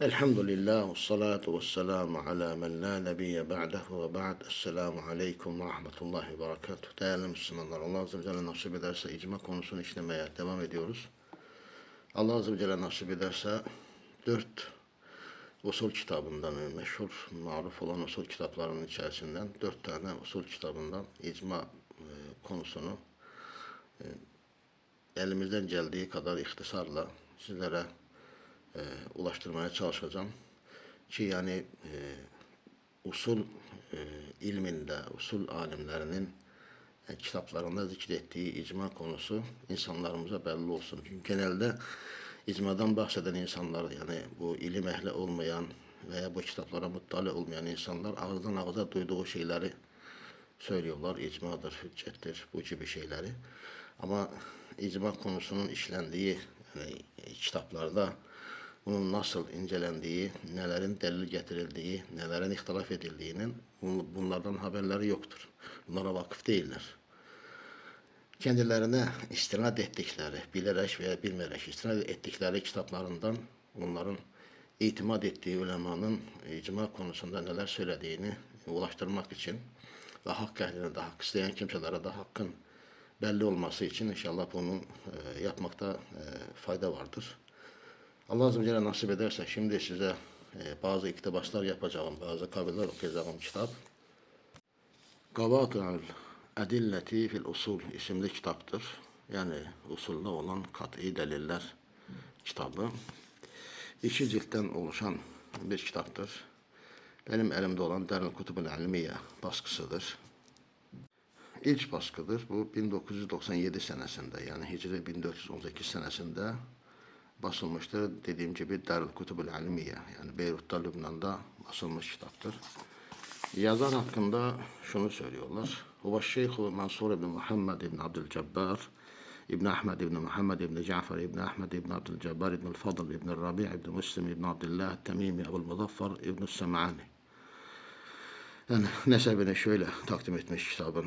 Elhamdülillah ve salatu ve selamu ala men la nebiyye ba'dehu ve ba'd. Esselamu aleyküm ve rahmetullahi ve berekatuhu. Değerli Müslümanlar, Allah Azze ve Celle nasip ederse icma konusunu işlemeye devam ediyoruz. Allah Azze ve Celle nasip ederse 4 usul kitabından, meşhur, maruf olan usul kitaplarının içerisinden 4 tane usul kitabından icma konusunu elimizden geldiği kadar ihtisarla sizlere ulaştırmaya çalışacağım. Ki yani usul ilminde, usul alimlerinin kitaplarında zikrettiği icma konusu insanlarımıza belli olsun. Çünkü genelde icmadan bahseden insanlar, yani bu ilim ehli olmayan veya bu kitaplara muttali olmayan insanlar ağızdan ağıza duyduğu şeyleri söylüyorlar. İcmadır, hüccettir, bu gibi şeyleri. Ama icma konusunun işlendiği yani kitaplarda bunun nasıl incelendiği, nelerin delil getirildiği, nelerin ihtilaf edildiğinin bunlardan haberleri yoktur. Bunlara vakıf değiller. Kendilerine istinad ettikleri, bilerek veya bilmeyerek istinad ettikleri kitaplarından onların itimat ettiği ulemanın icma konusunda neler söylediğini ulaştırmak için ve hak ehline de, hak isteyen kimselere de hakkın belli olması için inşallah bunu yapmakta fayda vardır. Allah Azze ve Celle nasip ederse şimdi size bazı iktibaslar yapacağım, bazı kaviller okuyacağım kitap. Gavatul Edilleti fil Usul isimli kitaptır. Yani usulda olan kat'i deliller kitabı. 2 ciltten oluşan bir kitaptır. Benim elimde olan Darul Kutubul İlmiye baskısıdır. İlk baskıdır. Bu 1997 senesinde, yani Hicri 1418 senesinde basılmıştır. Dediğim gibi Darul Kutubul İlmiye, yani Beyrut'ta, Lübnan'da basılmış kitaptır. Yazar hakkında şunu söylüyorlar. Huve Şeyhu Mansur ibn Muhammed ibn Abdülcebbar İbn Ahmed ibn Muhammed ibn Cafer ibn Ahmed ibn Abdülcebbar ibn Fadıl ibn Rabi' ibn Müslim ibn Abdullah Temimi Ebul Muzaffar ibn Sem'ani. Yani nesebini şöyle takdim etmiş kitabın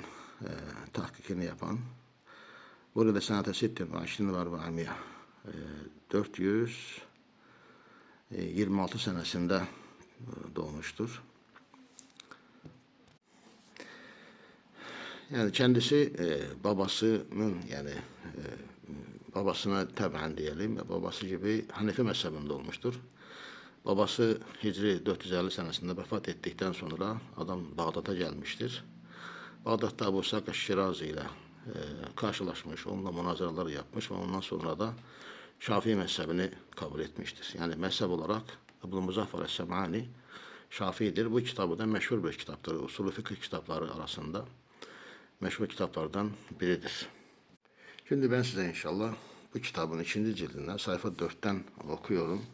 tahkikini yapan. Burada senete 26 var ve amiye. 426 senesinde doğmuştur. Yani kendisi babasının, yani babasına taben diyelim, babası gibi Hanefi mezhebinde olmuştur. Babası Hicri 450 senesinde vefat ettikten sonra adam Bağdat'a gelmiştir. Bağdat'ta Ebu İshak Şirazi ile karşılaşmış, onunla münazaralar yapmış ve ondan sonra da Şafii mezhebini kabul etmiştir. Yani mezhep olarak Ebu Muzaffer Es-Sem'ani Şafii'dir. Bu kitabı da meşhur bir kitaptır. Usulü fıkıh kitapları arasında meşhur kitaplardan biridir. Şimdi ben size inşallah bu kitabın 2. cildinden sayfa 4'ten okuyorum.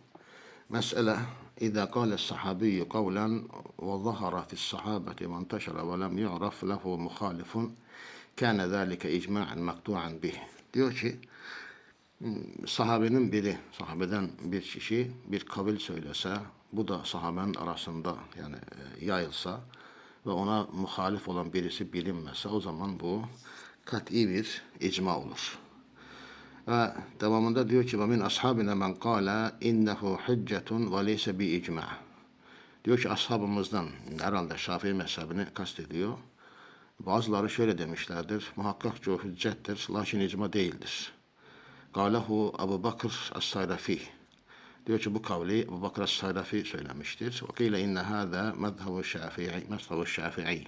Mesele İzâ kâle sahabiyyu kavlen ve zahara fi's-sahabeti ve enteşere ve lem yu'raf lehu muhalifun kâne zâlike icma'en mektu'an bih. Diyor ki sahabenin biri, sahabeden bir kişi bir kavil söylese, bu da sahabenin arasında yani yayılsa ve ona muhalif olan birisi bilinmese, o zaman bu kat'i bir icma olur. Ve devamında diyor ki min ashabina men qala innehu hüccetun ve leyse bi icma. Diyor ki ashabımızdan, herhalde Şafii mezhebini kastediyor. Bazıları şöyle demişlerdir. Muhakkak ki o hüccettir, lakin icma değildir. Kâlehu Ebu Bakr Es-Sayrafi. Diyor ki bu kavli Ebu Bakr Es-Sayrafi söylemiştir. Ve kîle inne hâzâ mezhebu Şafii.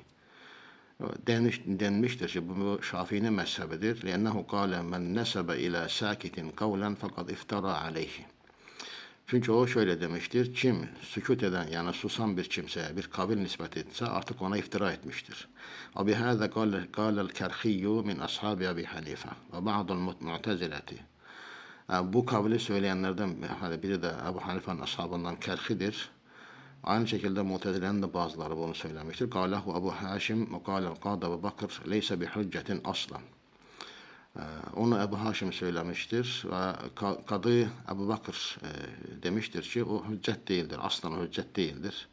Denmiştir ki bu Şafii'nin mezhebidir. لِأَنَّهُ قَالَ مَنْ نَسَبَ إِلَى سَاكِتٍ قَوْلًا فَقَدْ اِفْتَرَى عَلَيْهِ. Çünkü o şöyle demiştir. Kim sükut eden, yani susan bir kimseye bir kavil nispet etse artık ona iftira etmiştir. وَبِهَذَا قَالَ الْكَرْخِيُّ مِنْ أَصْحَابِ أَبِي حَنِيفَةَ وَبَعْضُ الْمُعْتَزِلَةِ. Bu kavli söyleyenlerden biri de Ebu Hanife'nin ashabından Kerhi'dir. Aynı şekilde Mu'tezile'nin de bazıları bunu söylemiştir. Kâlehu Ebu Haşim ve kâlel Kâd Ebu Bakr leyse bi hüccetin aslan. Onu Ebu Haşim söylemiştir ve Kadı Ebu Bakr demiştir ki o hüccet değildir. Aslan o hüccet değildir.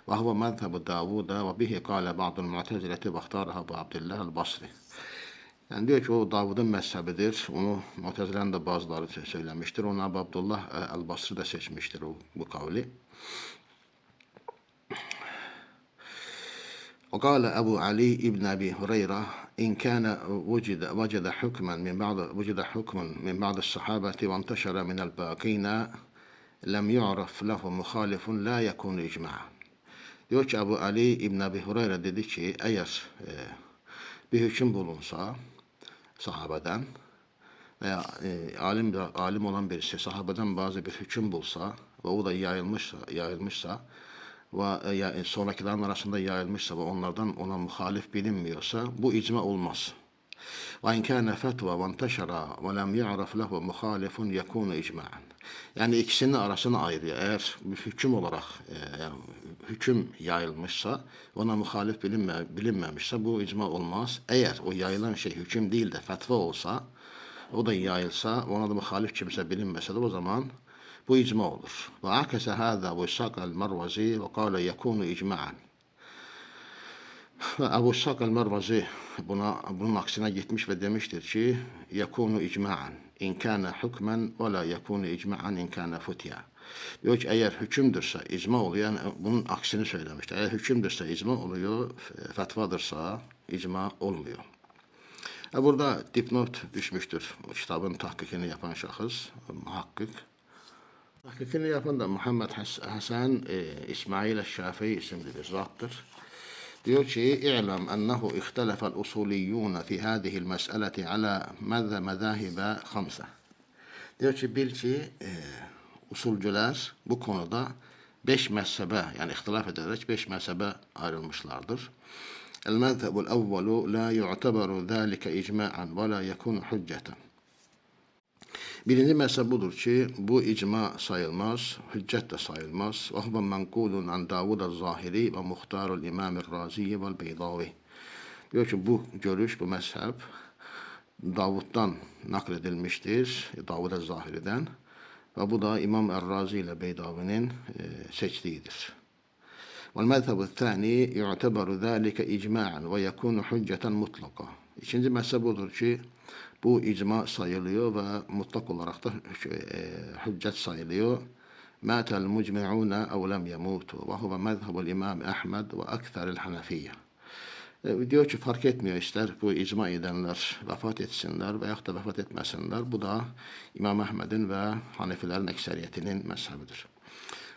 Ve huve mezhebu Davud'a ve bihi kâle ba'dul mu'tezileti ve ihtâraha Ebu Abdillah el-Basri. Yani diyor ki o Davud'un mezhebidir. Onu Mutezile'nin de bazıları söylemiştir. Onu Ebu Abdullah el-Basri de seçmiştir bu kavli. وقال أبو علي ابن أبي هريرة إن كان وجد حكما من بعض الصحابة وانتشر من الباقين لم يعرف له مخالف لا يكون إجماعا. Diyor ki Ebu Ali İbn Abi Hureyre dedi ki eğer bir hüküm bulunsa sahabeden veya alim olan birisi sahabeden bazı bir hüküm bulsa ve o da yayılmışsa ve sonrakilerin arasında yayılmışsa ve onlardan ona muhalif bilinmiyorsa bu icma olmaz. Ve in kana fetva ve enteşara ve lem ya'raf lehu muhalifun yekunu icma'an. Yani ikisinin arasını ayırıyor. Eğer bir hüküm olarak yani hüküm yayılmışsa, ona muhalif bilinmemişse bu icma olmaz. Eğer o yayılan şey hüküm değil de fetva olsa, o da yayılsa, ona da muhalif kimse bilinmese de o zaman bu icma olur. Ve akese hâzâ bu İshak el-Mervazi ve kâle yekûnu icma'an. Ebu İshak el-Mervazi bunun aksine gitmiş ve demiştir ki yekûnu icma'an in kâne hükmen ve la yekûnu icma'an in kâne futya. Diyor ki eğer hükümdürse icma oluyor. Yani bunun aksini söylemiştir. Eğer hükümdürse icma oluyor, fetvadırsa icma olmuyor. Burada dipnot düşmüştür. Kitabın tahkikini yapan şahıs, muhakkik. Tahkikini yapan da Muhammed Hasan İsmail el-Şafii isimli bir zattır. Diyor ki i'lem ennehu ihtelefel usuliyyun fi hadihi mes'eleti ala mezahibe hamsa. Diyor ki bil ki usulcüler bu konuda 5 mezhebe yani ihtilaf ederek 5 mezhebe ayrılmışlardır. El-mezhebul evvelu la yu'teberu zâlike icma'an ve la yekunu hücceten. Birinci mezhep budur ki bu icma sayılmaz, hüccet de sayılmaz. Ve huve menkulun an Davud el-Zahiri ve muhtarul İmam el-Razi vel Beydavi. Diyor ki bu görüş, bu mezhep Davud'dan nakledilmiştir, Davud el-Zahiri'den. Ve bu da İmam el-Razi ile Beydavi'nin seçtiğidir. والمذهب الثاني يعتبر ذلك إجماعا ويكون حجة مطلقة. İkinci mezhep budur ki bu icma sayılıyor ve mutlak olarak da hüccet sayılıyor. Mâtel mucmi'ûne ev lem yemûtu ve huve mezhebul İmam Ahmed ve ekseril Hanefiyye. Diyor ki fark etmiyor ister bu icma edenler vefat etsinler veyahut da vefat etmesinler. Bu da İmam Ahmed'in ve Hanefilerin ekseriyetinin mezhebidir.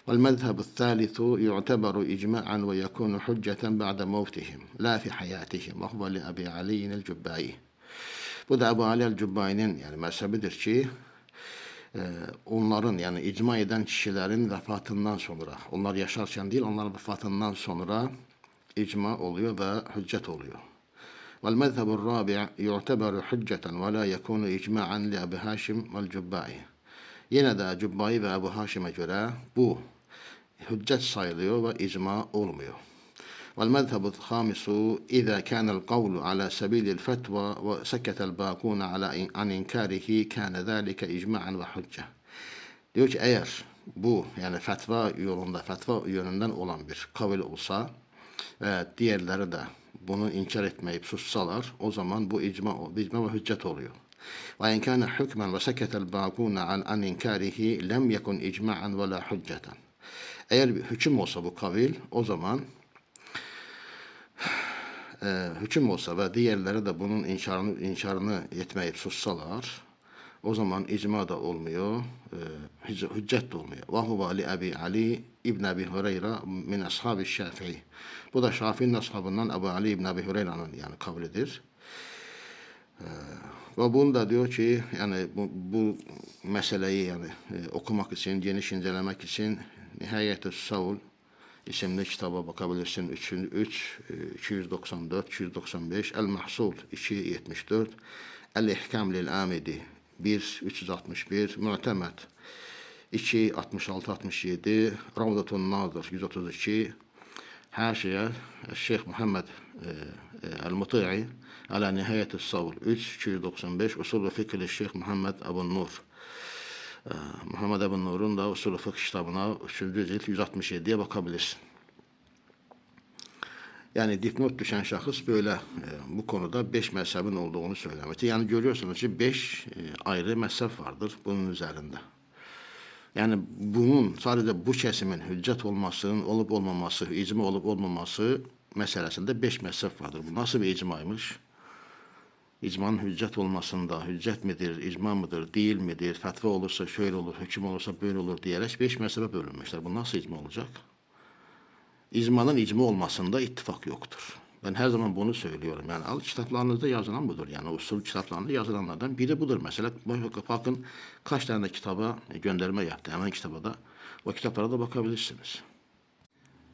والمذهب الثالث يعتبر إجماعا ويكون حجة بعد موتهم لا في حياتهم وهو لأبي علي الجبائي. Bu da Ebu Ali el-Cübbai'nin yani mezhebidir ki onların yani icma eden kişilerin vefatından sonra onlar yaşarken değil onların vefatından sonra icma oluyor ve hüccet oluyor. والمذهب الرابع يعتبر حجة ولا يكون إجماعا لأبي هاشم والجبائي. Yine de Cübbai ve Ebu Haşim'e göre bu hüccet sayılıyor ve icma olmuyor. والمذهب الخامس إذا كان القول على سبيل الفتوى وسكت الباقون عن إنكاره كان ذلك إجماعا وحجة. Diyor ki eğer bu yani fetva yönünden olan bir kavil olsa ve diğerleri de bunu inkar etmeyip sussalar o zaman bu icma ve hüccet oluyor. وإن كان حكما وسكت الباقون عن إنكاره لم يكن إجماعا ولا حجة. Eğer bir hüküm olsa bu kavil o zaman hüküm olsa ve diğerleri de bunun inkarını etmeyip sussalar o zaman icma da olmuyor, hüccet de olmuyor. Ve huve li Abi Ali İbn Abi Hureyre min ashabi Şafii. Bu da Şafii'nin ashabından Ebu Ali İbn Abi Hureyre'nin yani kavlidir. Ve bunu da diyor ki yani bu meseleyi yani okumak için, geniş incelemek için Nihayet-i Savul isimli kitaba bakabilirsin. 294, 295, El-Mahsul 274, El-İhkam lil-Amidi 1, 361, Mu'temed 2, 66-67, Ravdatun Nadir 132, Haşiye Şeyh Muhammed El-Muti'i ala Nihayet-i Savul 3, 295, Usul-u Fikri Şeyh Muhammed Ebu Nur. Muhammed Ebu Nur'un da Usul-u Fıkh kitabına 3. cilt 167'ye bakabilirsin. Yani dipnot düşen şahıs böyle bu konuda 5 mezhebin olduğunu söylemekte. Yani görüyorsunuz ki 5 ayrı mezhep vardır bunun üzerinde. Yani bunun sadece bu kesimin hüccet olmasının olup olmaması, icma olup olmaması meselesinde 5 mezhep vardır. Bu nasıl bir icmaymış? İcmanın hüccet olmasında hüccet midir, icma mıdır, değil midir, fetva olursa şöyle olur, hüküm olursa böyle olur diyerek 5 mezhebe bölünmüşler. Bu nasıl icma olacak? İcmanın icma olmasında ittifak yoktur. Ben her zaman bunu söylüyorum. Yani al kitaplarınızda yazılan budur. Yani usul kitaplarında yazılanlardan biri budur. Mesela bakın kaç tane kitaba gönderme yaptı. Hemen kitaba da o kitaplara da bakabilirsiniz.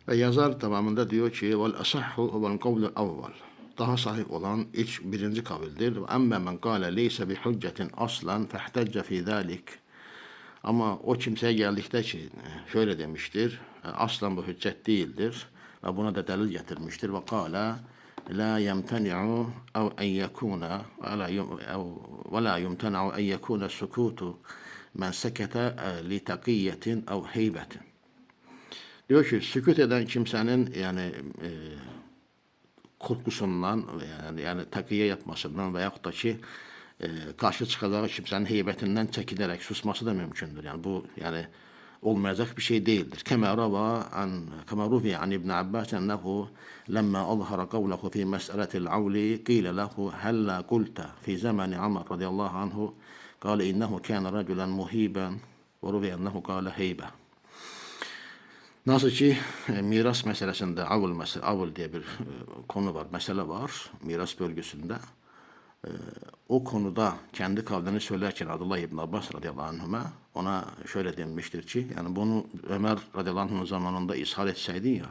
Ve yazar devamında diyor ki vel asahhu vel kavlu evvel. Daha sahih olan birinci kavildir. Ve emme men kâle leyse bi hüccetin aslan fehtecce fî zâlik. Ama o kimseye geldikte ki şöyle demiştir. Aslan bu hüccet değildir. Ve buna da delil getirmiştir. Ve kâle la yemteni'u ev en yekûne ve la yumtena'u en yekûne sukutu men sekete li takiyyetin ev heybetin. Diyor ki sükut eden kimsenin yani korkusundan yani takiye yapmasından veyahut da ki karşı çıkacağı kimsenin heybetinden çekinerek susması da mümkündür. Yani bu yani olmayacak bir şey değildir. Kema ruviye an İbn Abbas ennehu lemma azhara kavlehu fi mes'eletil avli qila lehu hella kulta fi zamani Ömer radıyallahu anhu kâle innehu kâne raculen muhiben ve ruviye ennehu kâle heybe. Nasıl ki miras meselesinde avul diye bir konu var, mesele var miras bölgesinde. O konuda kendi kavlini söylerken Abdullah İbn Abbas radıyallahu anhuma ona şöyle denmiştir ki yani bunu Ömer radıyallahu anh'ın zamanında ishal etseydin ya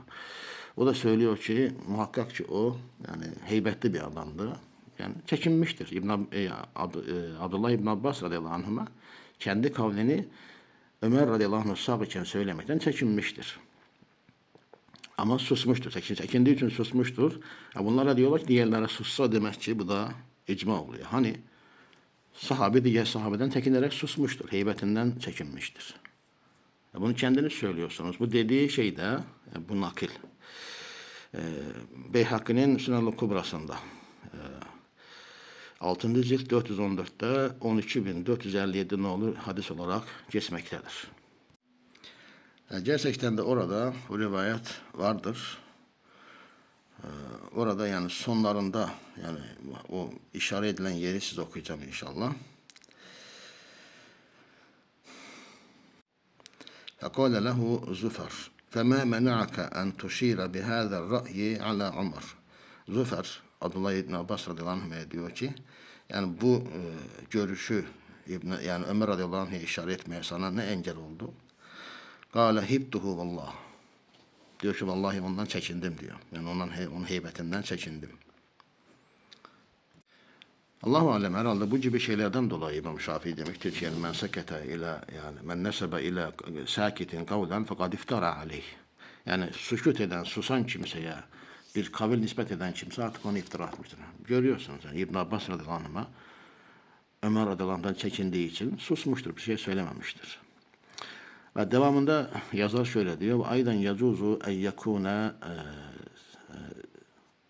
o da söylüyor ki muhakkak ki o yani heybetli bir adamdı. Yani çekinmiştir. Abdullah İbn Abbas radıyallahu anhuma kendi kavlini Ömer radıyallahu anh sağ iken söylemekten çekinmiştir. Ama susmuştur. Çekindiği için susmuştur. Bunlara diyorlar ki diğerlere sussa demek ki bu da icma oluyor. Hani sahabe diğer sahabeden çekinerek susmuştur. Heybetinden çekinmiştir. Bunu kendiniz söylüyorsunuz. Bu dediği şey de bu nakil. Beyhaki'nin Sünan-ı Kubrası'nda 6. cilt 414'te 12.457 nolu hadis olarak geçmektedir. Gerçekten de orada bu rivayet vardır. Orada yani sonlarında yani o işaret edilen yeri size okuyacağım inşallah. فقال له زفر فما منعك أن تشير بهذا الرأي على عمر. Züfer Abdullah İbn Abbas radıyallahu anh diyor ki yani bu görüşü yani Ömer radıyallahu anh'a işaret etmeye sana ne engel oldu? Kâle hibtuhu vallah. Diyor ki vallahi ondan çekindim diyor. Yani onun heybetinden çekindim. Allahu alem herhalde bu gibi şeylerden dolayı İmam Şafii demektir ki yani men sekete ila yani men nesebe ila sakitin kavlen fakat iftara aleyh. Yani sükut eden, susan kimseye bir kavil nispet eden kimse artık onu iftira etmiştir. Görüyorsunuz yani İbn Abbas radıyallahu anh'a Ömer radıyallahu anh'dan çekindiği için susmuştur, bir şey söylememiştir. Ve devamında yazar şöyle diyor. Aydan yacuzu en yekuna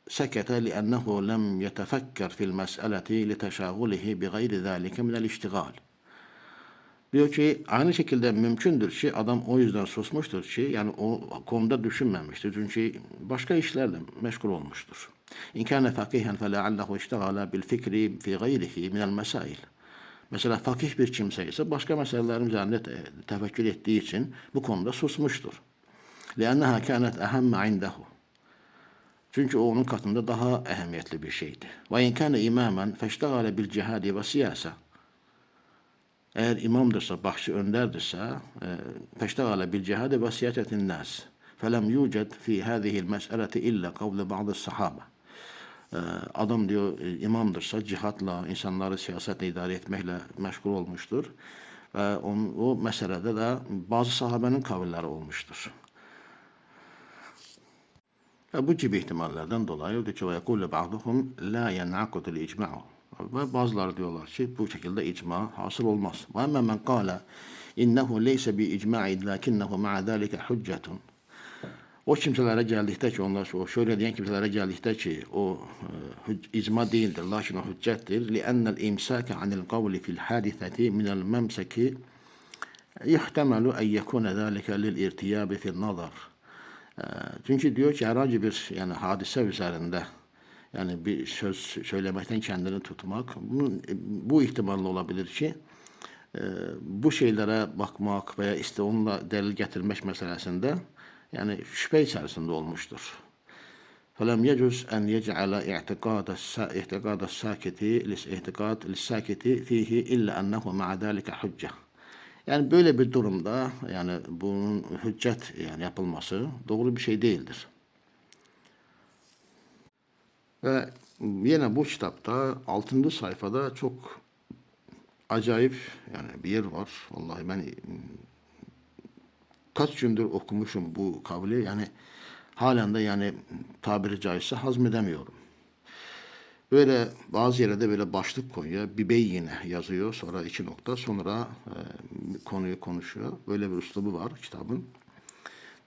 sekete li'ennehu lem yetefekker fil mes'eleti liteşagulihi bi gayri zâlike minel iştigal. Diyor ki aynı şekilde mümkündür ki adam o yüzden susmuştur ki yani o konuda düşünmemiştir. Çünkü başka işlerle meşgul olmuştur. İn kâne fakihen fe leallehu iştegala bil fikri fi gayrihi minel mesail. Mesela fakih bir kimse ise başka meselelerin üzerinde tefekkür ettiği için bu konuda susmuştur. لِأَنَّهَا كَانَتْ اَهَمَّ عِنْدَهُ. Çünkü o onun katında daha ehemmiyetli bir şeydi. وَاِنْ كَانَ اِمَامًا فَاشْتَغَالَ بِالْجِهَادِ وَسِيَاسَةً. Eğer imamdırsa, başçı önderdirse فَاشْتَغَالَ بِالْجِهَادِ وَسِيَاسَةِ النَّاسِ فَلَمْ يُوجَدْ فِي هَذِهِ الْمَسْأَلَةِ إِلَّا قَوْلَ بَعْضِ الصَّحَابَةِ. Adam diyor imamdırsa cihatla, insanları siyasetle idare etmekle meşgul olmuştur. Ve o meselede de bazı sahabenin kavilleri olmuştur. Ve bu gibi ihtimallerden dolayı diyor ki وَيَقُولُ بَعْضُهُمْ لَا يَنْعَقُدُ الْاِجْمَعُ. Ve bazıları diyorlar ki bu şekilde icma hasıl olmaz. وَاَمَّا مَنْ قَالَ اِنَّهُ لَيْسَ بِاِجْمَعٍ لَكِنَّهُ مَعَ ذَٰلِكَ حُجَّةٌ. O kimselere geldikdə ki, onlar o şöyle diyen kimselere geldikdə ki, o icma değildir, lakin o hüccettir. لِأَنَّ الْاِمْسَاكَ عَنِ الْقَوْلِ فِي الْحَادِثَةِ مِنَ الْمَمْسَكِ يُحْتَمَلُ اَنْ يَكُونَ ذَٰلِكَ لِلْاِرْتِيَابِ فِي النَّظَرِ. Çünkü diyor ki herhangi bir yani hadise üzerinde yani bir söz söylemekten kendini tutmak bu ihtimalle olabilir ki bu şeylere bakmak veya işte onunla delil getirmek meselesinde yani şüphe içerisinde olmuştur. فَلَمْ يَجُزْ أَنْ يَجْعَلَ اِعْتِقَادَ السَّاكِتِ فِيهِ إِلَّا أَنَّهُ مَعَ ذَٰلِكَ حُجَّةٌ. Yani böyle bir durumda yani bunun hüccet yani yapılması doğru bir şey değildir. Ve yine bu kitapta 6. sayfada çok acayip yani bir yer var. Vallahi ben kaç gündür okumuşum bu kavli yani halen de yani tabiri caizse hazmedemiyorum. Böyle bazı yerde böyle başlık koyuyor. Yine yazıyor. Sonra 2 nokta. Sonra konuyu konuşuyor. Böyle bir üslubu var kitabın.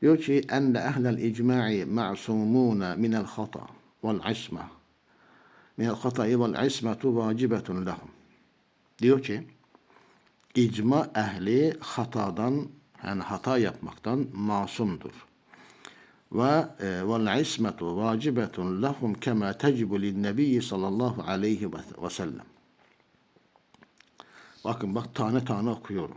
Diyor ki enne ehlel icma'i ma'sumuna minel hata vel isma. Minel hata'i vel ismatu vacibetun lahum. Diyor ki icma ehli hatadan yani hata yapmaktan masumdur. Ve vel ismetu vacibetun lahum kema tecibu linnebiyyi sallallahu aleyhi ve sellem. Bakın bak tane tane okuyorum.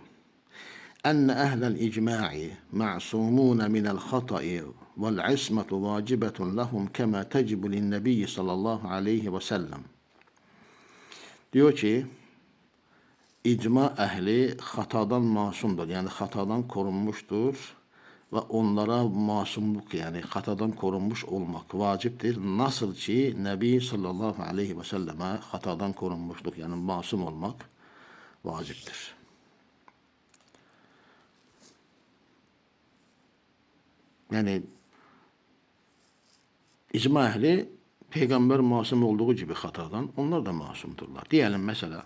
Enne ehlel icma'i ma'sumuna minel hata'i vel ismetu vacibetun lahum kema tecibu linnebiyyi sallallahu aleyhi ve sellem. Diyor ki icma ehli hatadan masumdur. Yani hatadan korunmuştur. Ve onlara masumluk yani hatadan korunmuş olmak vaciptir. Nasıl ki Nebi sallallahu aleyhi ve selleme hatadan korunmuşluk yani masum olmak vaciptir. Yani icma ehli peygamber masum olduğu gibi hatadan onlar da masumdurlar. Diyelim mesela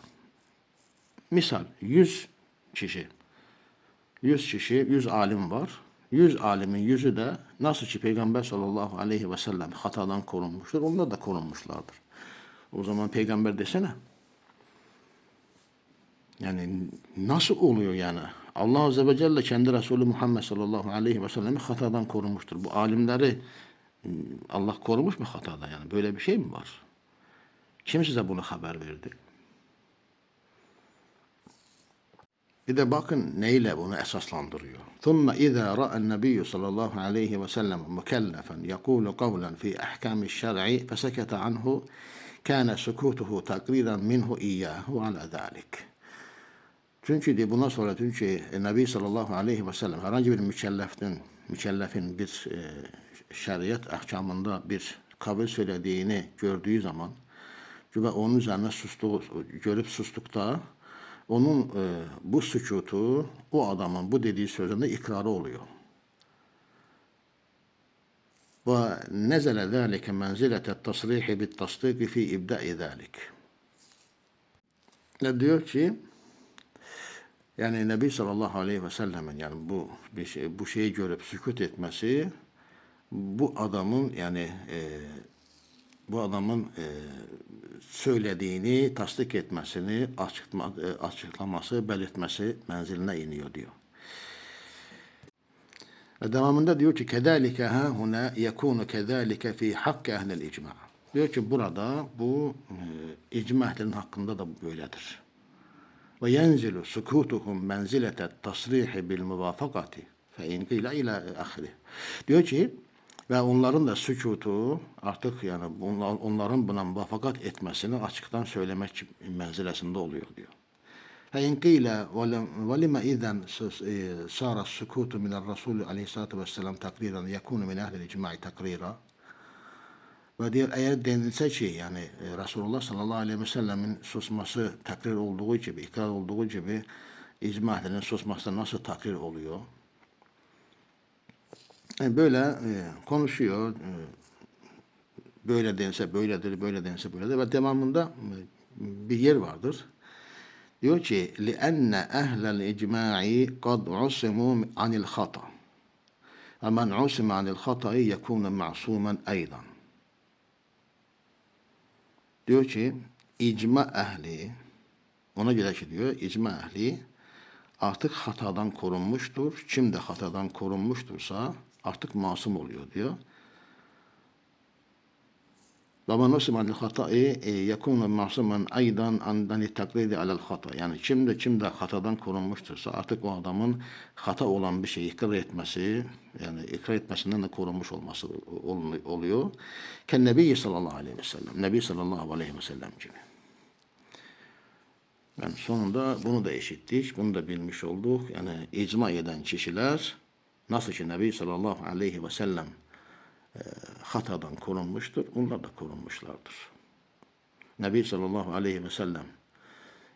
misal 100 kişi 100 alim var. 100 alimin 100'ü de nasıl ki Peygamber sallallahu aleyhi ve sellem hatadan korunmuştur, onlar da korunmuşlardır. O zaman peygamber desene. Yani nasıl oluyor yani? Allah Azze ve Celle kendi Resulü Muhammed sallallahu aleyhi ve sellem'i hatadan korunmuştur. Bu alimleri Allah korumuş mu hatadan yani? Böyle bir şey mi var? Kim size bunu haber verdi? Bir de bakın neyle bunu esaslandırıyor. ثُمَّ اِذَا رَأَى النَّبِيُّ sallallahu aleyhi ve sellem مُكَلَّفًا يَقُولُ قَوْلًا فِي اَحْكَامِ الشَّرْعِ فَسَكَتَ عَنْهُ كَانَ سُكُوتُهُ تَقْرِيرًا مِنْهُ اِيَّاهُ عَلَى ذَٰلِكِ. Çünkü bundan sonra Nebi sallallahu aleyhi ve sellem herhangi bir mükellefin bir şeriat ahkamında bir kabul söylediğini gördüğü zaman ve onun üzerine görüp sustukta onun bu sükutu o adamın bu dediği sözünde ikrarı oluyor. Ve nezele zâlike menzilete tasrihi bit tasdiki fi ibda'i zâlik. Ne diyor ki yani Nebi sallallahu aleyhi ve sellem'in yani bu şeyi görüp sükut etmesi bu adamın söylediğini tasdik etmesini açıklaması, belirtmesi menziline iniyor diyor. Ve devamında diyor ki kedalike ha huna yekunu kedalike fi hakkı ehlil icma. Diyor ki burada bu icma ehlinin hakkında da böyledir. Ve yenzilu sukutuhum menzilete tasrihi bil muvafakati fe in qila ila ahiri. Diyor ki ve onların da sükutu artık yani onların buna muvaffakat etmesini açıktan söylemek menzilesinde oluyor diyor. فَاِنْ قِيلَ وَلِمَ اِذَنْ سَارَ السُّكُوتُ مِنَ الرَّسُولِ aleyhissalatu vesselam takriren yekûnu min ehlil icma'i takrira. Ve diyor eğer denilse ki yani Resulullah sallallahu aleyhi ve sellemin susması takrir olduğu gibi, ikrar olduğu gibi icma ehlinin susması nasıl takrir oluyor? Böyle konuşuyor. Böyle dense böyledir, böyle dense böyledir. Ve devamında bir yer vardır. Diyor ki لِأَنَّ اَهْلَ الْاِجْمَاعِ قَدْ عُصِمُوا عَنِ الْخَطَى وَمَنْ عُسِمَ عَنِ الْخَطَئِ يَكُونَ مَعْصُومًا أَيْضًا. Diyor ki icma ehli, ona göre ki diyor icma ehli artık hatadan korunmuştur. Kim de hatadan korunmuştursa artık masum oluyor diyor. وَمَنْ عُسِمَ عَنِ الْخَطَئِ يَكُونَ مَعْصُومًا أَيْضًا عَنِ التَّقْلِيدِ عَلَى الْخَطَأِ. Yani kim de hatadan korunmuştursa artık o adamın hata olan bir şeyi ikrar etmesi, yani ikrar etmesinden de korunmuş olması oluyor. Nebi sallallahu aleyhi ve sellem. Nebi sallallahu aleyhi ve sellem gibi. Yani sonunda bunu da eşittik, bunu da bilmiş olduk. Yani icma eden kişiler nasıl ki Nebi sallallahu aleyhi ve sellem hatadan korunmuştur, onlar da korunmuşlardır. Nebi sallallahu aleyhi ve sellem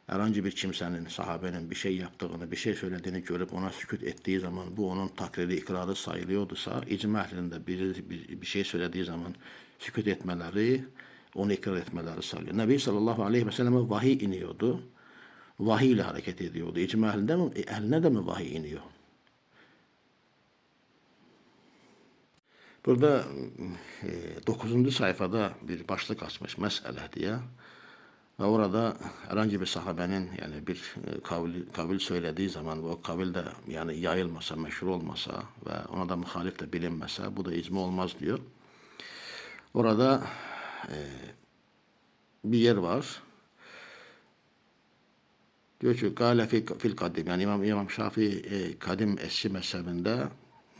herhangi bir kimsenin, sahabenin bir şey yaptığını, bir şey söylediğini görüp ona sükut ettiği zaman bu onun takriri, ikrarı sayılıyordusa, icma ehlinde bir şey söylediği zaman sükut etmeleri, onu ikrar etmeleri sayılıyor. Nebi sallallahu aleyhi ve selleme vahiy iniyordu. Vahiy ile hareket ediyordu. İcma ehline de mi vahiy iniyor? Burada 9. sayfada bir başlık açmış mesele diye. Ve orada herhangi bir sahabenin yani bir kavil söylediği zaman o kavil de yani yayılmasa, meşhur olmasa ve ona da muhalif de bilinmese bu da icma olmaz diyor. Orada bir yer var. Diyor ki gâle fil kadim, yani İmam Şafii kadim eski mezhebinde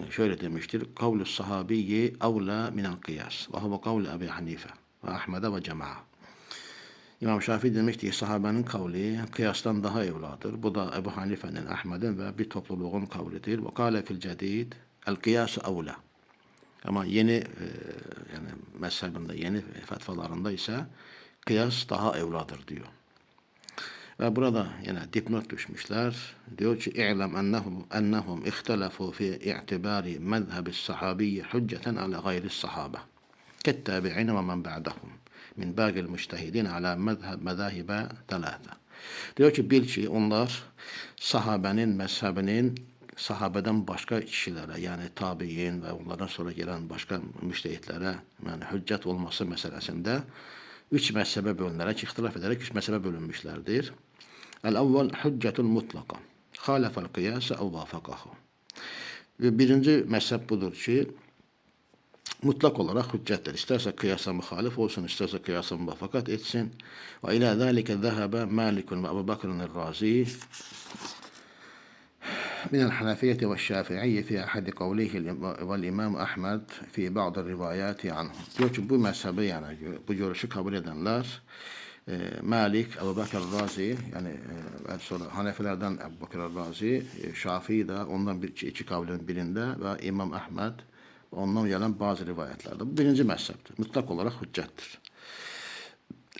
şöyle demiştir. Kavlu sahabiyyi avla minel kıyas ve huve kavlu Ebu Hanife ve Ahmed'e ve cema'a. İmam Şafii demişti ki sahabenin kavli kıyastan daha evladır. Bu da Ebu Hanife'nin, Ahmed'in ve bir topluluğun kavlidir. Ve kâle fil cedid el kıyasu avla. Ama yeni yani mezhebinde, yeni fetvalarında ise kıyas daha evladır diyor. Ve burada yine dipnot düşmüşler. Diyor ki İ'lem ennehum ihtelefu fi i'tibari mezhebis sahabiyyi hücceten ala gayris sahabe. Kettabi'in ve men ba'dahum. Min bâgil müştehidin ala mezahibe telâfe. Diyor ki bil ki onlar sahabenin mezhebinin sahabeden başka kişilere yani tabi'in ve onlardan sonra gelen başka müştehitlere yani hüccet olması meselesinde üç mezhebe bölünerek, ihtilaf ederek üç mezhebe bölünmüşlerdir. El-evvel hüccetun mutlaka. Halefel kıyâse ev vâfakahu. Ve birinci mezhep budur ki mutlak olarak hüccettir. İsterse kıyasa muhalif olsun, isterse kıyasa muvaffakat etsin. Ve ilâ zâlike zehebe Malikun ve Ebu Bakr'ın Razi من الحنفية والشافعية في أحد قوليه والإمام أحمد في بعض الروايات عنه. Diyor ki bu mezhebi yani bu görüşü kabul edenler Malik, Ebu Bakr Razi yani sonra Hanefilerden Ebu Bakr Razi, Şafii de ondan iki kavlin birinde ve İmam Ahmed ondan gelen bazı rivayetlerde. Bu birinci mezheptir. Mutlak olarak hüccettir.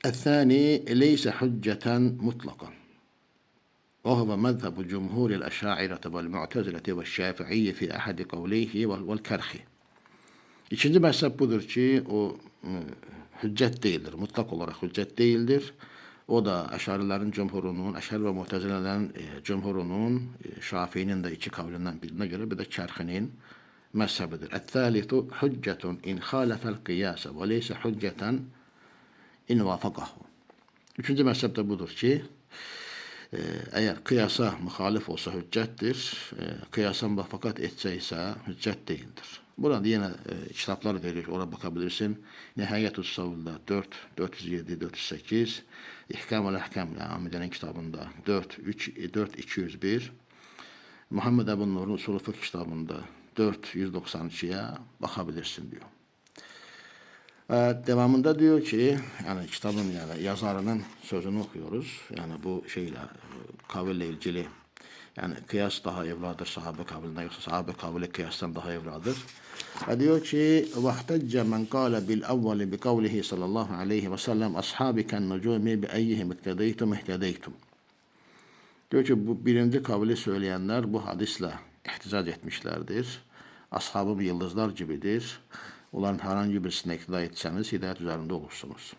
El-thani leyse hücceten mutlakan. وهو مذهب جمهور الأشاعرة والمعتزلة والشافعية في أحد قوليه والكرخي. İkinci mezhep budur ki o hüccet değildir. Mutlak olarak hüccet değildir. O da Eşarilerin cumhurunun, Eşari ve Mu'tezilelerin cumhurunun, Şafii'nin de iki kavlinden birine göre bir de Kerhi'nin mezhebidir. El-thalithu hüccetun in halefel kıyase ve leyse hücceten in vafakahu. Üçüncü mezhep de budur ki eğer kıyasa muhalif olsa hüccettir, kıyasa muvaffakat etse hüccet değildir. Burada yine kitaplar veriyor, oraya bakabilirsin. Nihayetü's Savul'da 4, 407, 408, İhkam-ül Ahkam'la Amide'nin kitabında 4, 201, Muhammed Ebu Nur'un Usulü Fıkh kitabında 492'ye bakabilirsin diyor. Devamında diyor ki yani kitabın yani yazarının sözünü okuyoruz. Yani bu şeyle kaville ilgili yani kıyas daha evladır sahabe kavlinden yoksa sahabe kavli kıyastan daha evladır. Ve diyor ki vahtecce men kâle bil evveli bi kavlihi sallallahu aleyhi ve sellem ashabiken nucumi bi eyyihim ihtedeytum. Diyor ki bu birinci kavli söyleyenler bu hadisle ihticac etmişlerdir. Ashabım yıldızlar gibidir. Onların herhangi birisine iktidar etseniz hidayet üzerinde olursunuz.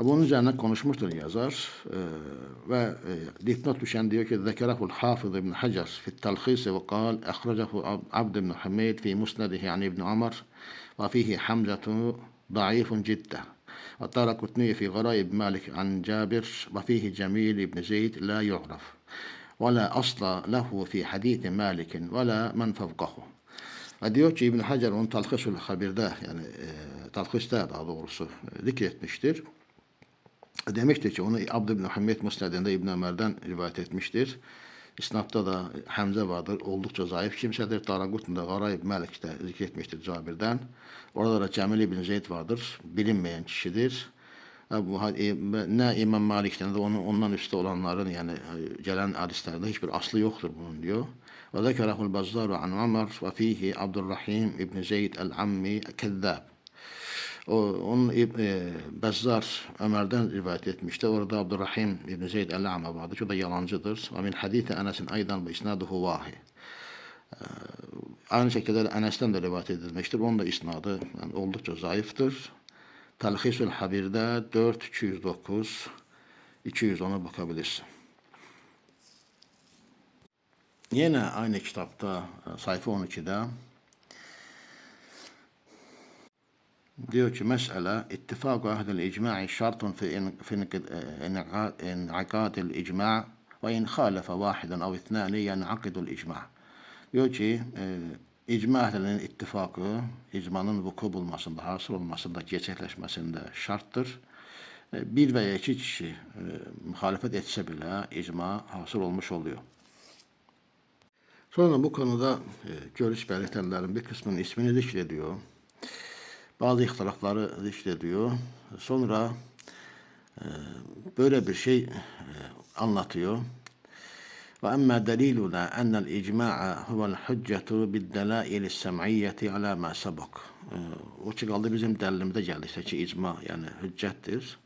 Bunun üzerine konuşmuştur yazar ve dipnot düşen diyor ki zekerahul Hafız İbn Hacer fi telhis ve kal ahracahu Abd ibn Hamid fi musnedihi yani İbn Ömer ve fihi Hamzatu ضعيف جدا والدارقطني في غرائب مالك عن جابر وفيه جميل بن زيد لا يعرف ولا أصل له في حديث مالك ولا من فوقه. Ve diyor ki İbn Hacer onun Talhis-ül Habir'de yani Talhis'te daha doğrusu zikretmiştir. Demiştir ki onu Abd ibn Hamid Musned'inde İbn Ömer'den rivayet etmiştir. İsnafta da Hamze vardır. Oldukça zayıf kimsedir. Daraqutni'de Garayib Malik'te zikretmiştir Cabir'den. Orada da Cemil ibn Zeyd vardır. Bilinmeyen kişidir. Ne İmam Malik'ten de ondan üstte olanların yani gelen hadislerde hiçbir aslı yoktur bunun diyor. Ve zekerahul Bazzaru an Ömer ve fihi Abdurrahim ibn Zeyd el-Ammi kezzab. Onun Bezzar Ömer'den rivayet etmişti. Orada Abdurrahim ibn Zeyd el-A'ma vardı. O da yalancıdır. Ve min hadisi Enes'in aydan ve isnaduhu vahi. Aynı şekilde Enes'ten de rivayet edilmiştir. Onun da isnadı yani oldukça zayıftır. Talhisül Habir'de 4209 210'a bakabilirsin. Yine aynı kitapta sayfa 12'de diyor ki mesele ittifak ahdil icma'i şartun fi in'ikadil icma' ve in khalafe vahiden ev ithnani yen'akidul icma'. Diyor ki icma ehlinin ittifakı icmanın vuku bulmasında, hasıl olmasında, gerçekleşmesinde şarttır. Bir veya iki kişi muhalefet etse bile icma hasıl olmuş oluyor. Sonra bu konuda görüş belirtenlerin bir kısmının ismini zikrediyor. Bazı ihtilafları zikrediyor. Sonra böyle bir şey anlatıyor. Ve emmâ delîluna ennel icma'a huvel hüccetu biddelaîlis sem'iyyeti alâ mâ sabak. O çıkaldı bizim delilimizde geldiyse ki icma yani hüccettir.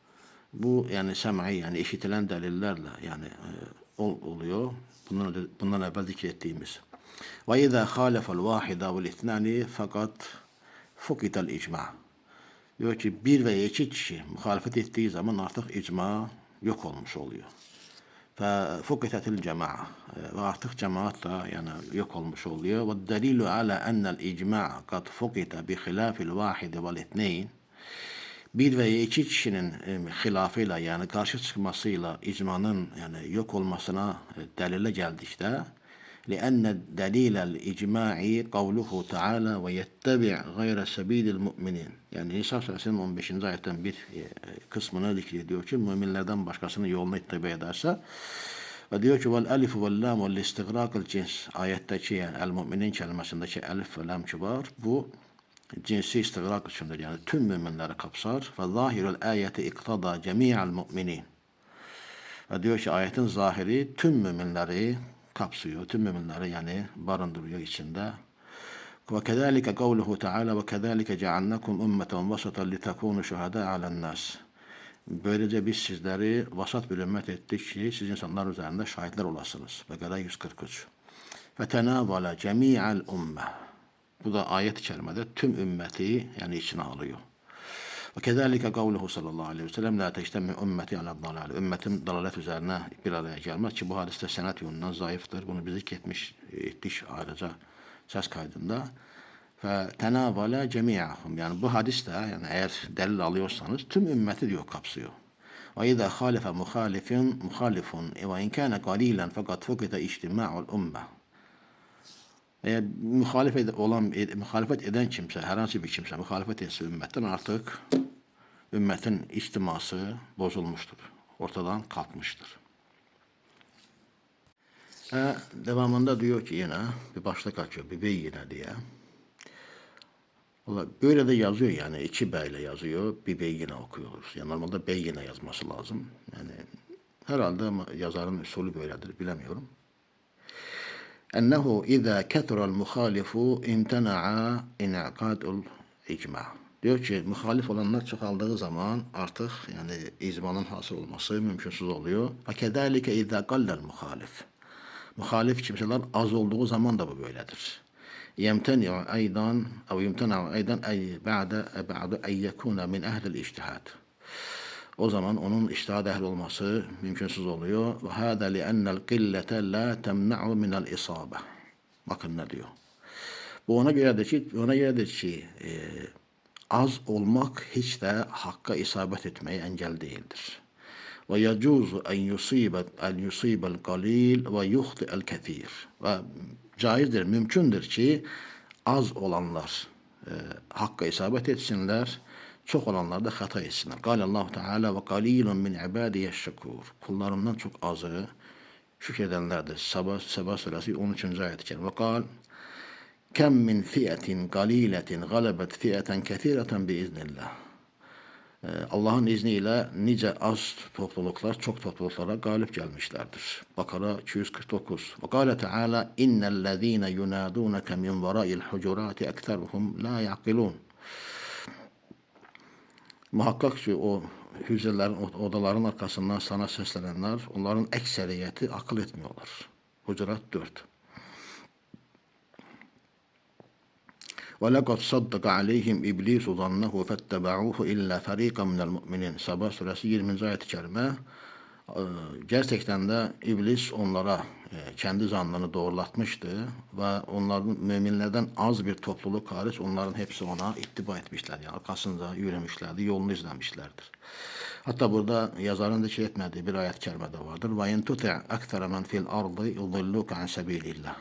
Bu yani sem'i yani işitilen delillerle yani oluyor. Bundan evvel zikrettiğimiz. Ve izâ khâlefel vâhida vel ithnâni fakat fukitel icma. Diyor ki bir veya iki kişi muhalefet ettiği zaman artık icma yok olmuş oluyor. Fukitetil cema'a ve artık cemaat da yani yok olmuş oluyor. Ve delilu ala ennel icma' kad fukite bi hilafil vahidi vel itneyn. Bir veya iki kişinin hilafıyla yani karşı çıkmasıyla icmanın yani yok olmasına delile geldi işte. لأن دليل الإجماع قوله تعالى ويتبع غير سبيل المؤمنين. Yani Nisa Suresinin 15. ayetten bir kısmını zikrediyor ki müminlerden başkasının yolunu ittiba ederse ve diyor ki vel elif vel lam vel istigrakil cins ayetteki yani el müminin kelimesindeki elif ve lam ki var bu cinsi istigrak içindir yani tüm müminleri kapsar ve zahirul ayeti iktada cemi'al müminin ve diyor ki ayetin zahiri tüm müminleri kapsıyor. Tüm müminleri yani barındırıyor içinde. Ve kezalike kavluhu Teala ve kezalike cealnakum ummeten vasatan litekunu şuhada alen nas. Böylece biz sizleri vasat bir ümmet ettik ki siz insanlar üzerinde şahitler olasınız. Bekara 143. Ve tenavala cemi'al umme. Bu da ayet-i kerimede tüm ümmeti yani içine alıyor. Ve kezalike kavluhu sallallahu aleyhi ve sellem la teştemi ümmeti ala dalal. Ümmetim dalalet üzerine bir araya gelmez ki bu hadiste senet yönünden zayıftır. Bunu biz ettik ayrıca ses kaydında. Ve tenavala cemi'ahum. Yani bu hadiste yani eğer delil alıyorsanız tüm ümmeti diyor kapsıyor. Ve izâ khâlefe muhalifun ve in kâne qalilen fakat fukite içtima'ul umme. Eğer muhalefet eden kimse, herhangi bir kimse muhalefet etse ümmetten artık ümmetin içtiması bozulmuştur. Ortadan kalkmıştır. Devamında diyor ki yine bir başlık açıyor, bir beyyine diye. Böyle de yazıyor yani iki beyle yazıyor, bir beyyine okuyoruz. Yani normalde beyyine yazması lazım. Yani herhalde yazarın usulü böyledir, bilemiyorum. Ennehu izâ kethural muhalifu imtena'a in'ikâdul icma. Diyor ki muhalif olanlar çoğaldığı zaman artık yani icmanın hasıl olması mümkünsüz oluyor. Ve kedâlike izâ qallel muhalif. Muhalif kimseler az olduğu zaman da bu böyledir. Yemteni'u aydan ev yemteni'u aydan ey ba'de en yekûne min ehlil ictihad. O zaman onun içtihat ehli olması mümkünsüz oluyor. Ve hâdâ li'ennel qillete lâ temna'u minel isâbe. Bakın ne diyor. Bu ona göredir ki az olmak hiç de hakka isabet etmeye engel değildir. Ve yecuzu en yusibel galil ve yuhti'el kethir. Ve caizdir, mümkündür ki az olanlar hakka isabet etsinler, çok olanlar da hata etsinler. Allahu Teala ve qalilun min ibadiyeşşekur. Kullarımdan çok azı şükredenlerdir. Sabah suresi 13. ayet-i kerime. Ve kal kem min fiyetin galiletin galebet fiyeten kethireten biiznillah. Allah'ın izniyle nice az topluluklar çok topluluklara galip gelmişlerdir. Bakara 249. Ve kâle Teala innellezîne yunâdûneke min verâil hucurâti ekseruhum lâ ya'kilûn. Muhakkak ki o hücrelerin, odaların arkasından sana seslenenler, onların ekseriyeti akıl etmiyorlar. Hucurat 4. وَلَقَدْ صَدَّقَ عَلَيْهِمْ إِبْلِيسُ ظَنَّهُ فَاتَّبَعُوهُ إِلَّا فَر۪يقًا مِنَ الْمُؤْمِنِينَ. Sabah suresi 20. ayet-i kerime. Gerçekten de iblis onlara kendi zannını doğrulatmıştı ve onların müminlerden az bir topluluk hariç onların hepsi ona ittiba etmişler. Yani arkasında yürümüşlerdi, yolunu izlemişlerdir. Hatta burada yazarın da etmediği bir ayet-i kerime de vardır. وَاِنْ تُطِعْ اَكْثَرَ مَنْ فِي الْاَرْضِ يُضِلُّكَ عَنْ سَب۪يلِ اللّٰهِ.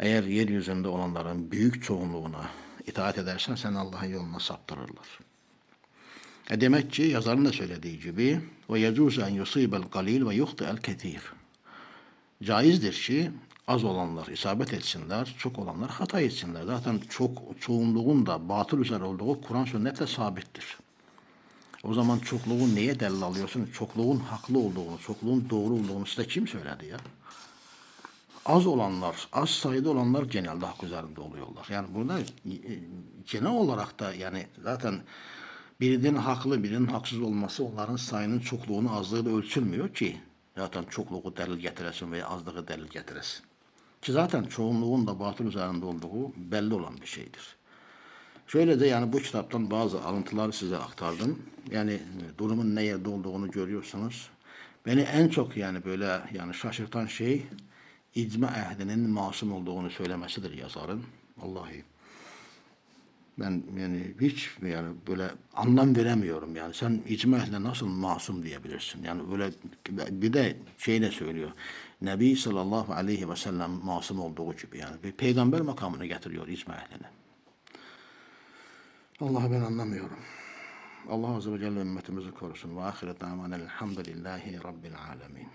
Eğer yeryüzünde olanların büyük çoğunluğuna itaat edersen sen Allah'ın yoluna saptırırlar. Demek ki yazarın da söylediği gibi ve yecuzu en yusibel galil ve yuhti'el ketir. Caizdir ki az olanlar isabet etsinler, çok olanlar hata etsinler. Zaten çoğunluğun da batıl üzere olduğu Kur'an sünnetle sabittir. O zaman çokluğun neye delil alıyorsun? Çokluğun haklı olduğunu, çokluğun doğru olduğunu size kim söyledi ya? Az olanlar, az sayıda olanlar genelde hak üzerinde oluyorlar. Yani burada genel olarak da yani zaten birinin haklı, birinin haksız olması onların sayının çokluğunu azlığıyla ölçülmüyor ki. Zaten çokluğu delil getiresin veya azlığı delil getiresin. Ki zaten çoğunluğun da batıl üzerinde olduğu belli olan bir şeydir. Şöyle de yani bu kitaptan bazı alıntıları size aktardım. Yani durumun ne yerde olduğunu görüyorsunuz. Beni en çok yani böyle yani şaşırtan şey icma ehlinin masum olduğunu söylemesidir yazarın. Vallahi ben yani hiç yani böyle anlam veremiyorum yani. Sen icma ehline nasıl masum diyebilirsin? Yani böyle bir de şey ne söylüyor. Nebi sallallahu aleyhi ve sellem masum olduğu gibi yani. Bir peygamber makamını getiriyor icma ehline. Allah'ı ben anlamıyorum. Allah Azze ve Celle ümmetimizi korusun. Ve ahiret amanel elhamdülillahi rabbil alemin.